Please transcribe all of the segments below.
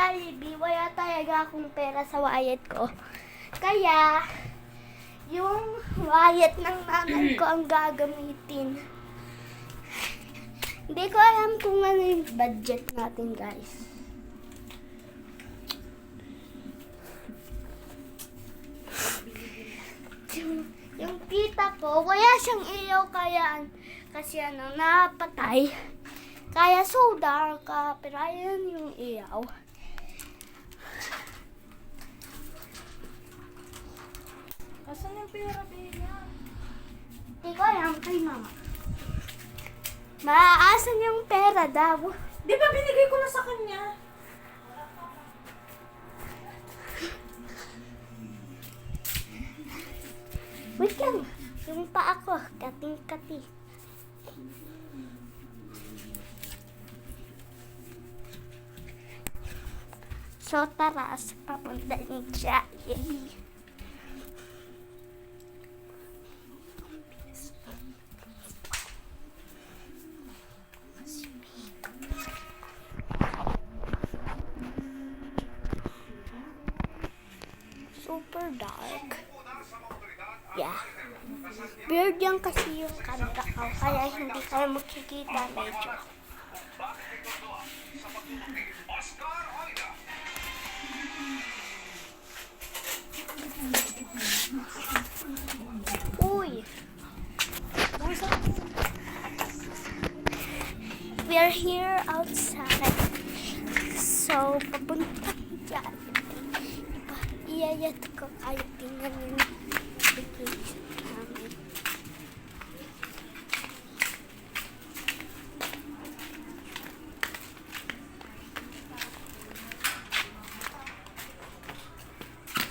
Jollibee, wala talaga akong pera sa wallet ko. Kaya, yung wallet ng nanay ko ang gagamitin. Hindi ko alam kung ano yung budget natin, guys. Yung tita ko, wala siyang ilaw kaya kasi napatay. Kaya soda ka, pero ayan yung ilaw. Asan yung pera, Bea? Hindi ko alam kay mama. Maasan yung pera daw. Di ba binigay ko na sa kanya? Wait lang. Yung paa ko, kating-kati. So, tara, papunta ni Jollibee. Super dark. Yeah. Weird yan kasi yung kanta ko, kaya hindi kayo makikita medyo. Uy! We are here outside. So, papunta dyan. Iyayat ko kayo tingnan yung vacation namin.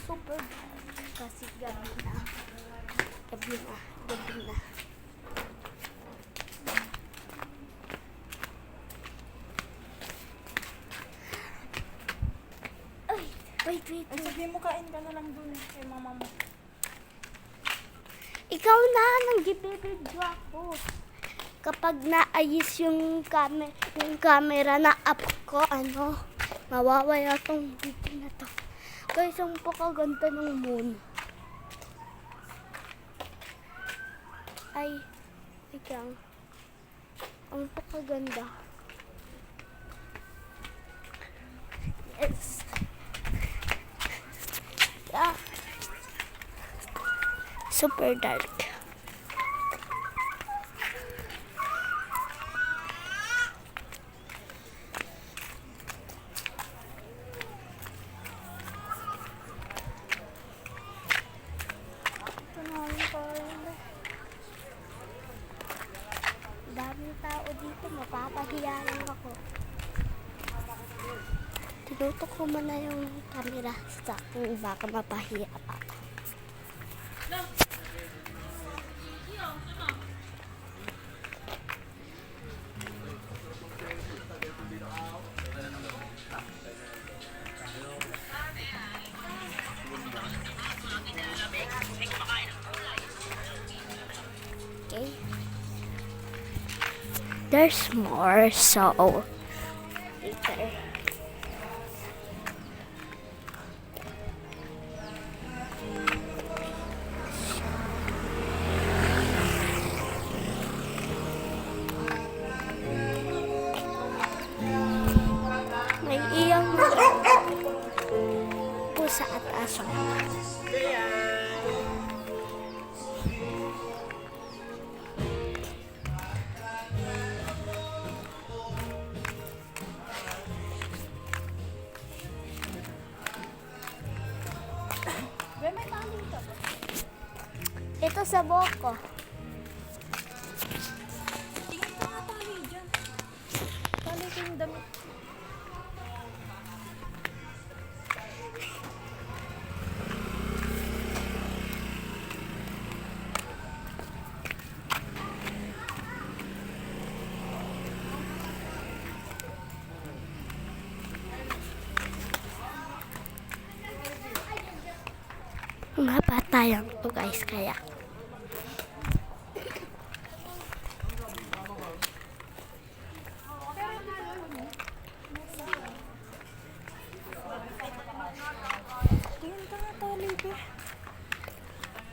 Super dark kasi gabi na. Gabi na. Gabi na. Ay! Wait. Ay, sabihin mo, kain ka na lang dun kay mama mo. Ikaw na, nag-video ako. Kapag naayos yung camera na up ko, mawawala tong video na to. Guys, ang pakaganda ng moon. Ay, ikaw. Ang pakaganda. Yes. Yeah. Super dark. Daming tao dito, mapapahiya lang ako. Tinutok ko muna yung camera sa akin, baka mapahiya pa ako. Okay. There's more, so later. May iyang pusa at aso. Ito sa buhok ko. Tingin ko nga tali dyan. Tali ko yung damit. Mga bata lang to guys, kaya.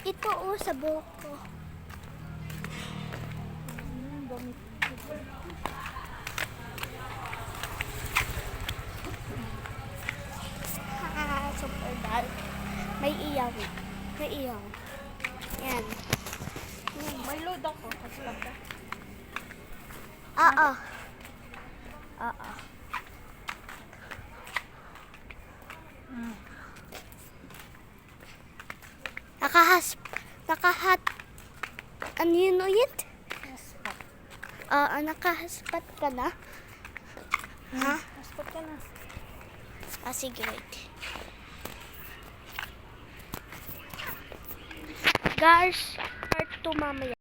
ito sa buhok ko. Super dark. May iyaw. May iyaw. Yan. May load ako. Kasi pagka. Oo. Oo. Nakahat. Ano yun ulit? Passport. Oo, nakahaspat ka na. Ha? Passport ka na. Sige, wait. Guys, part 2 mamaya.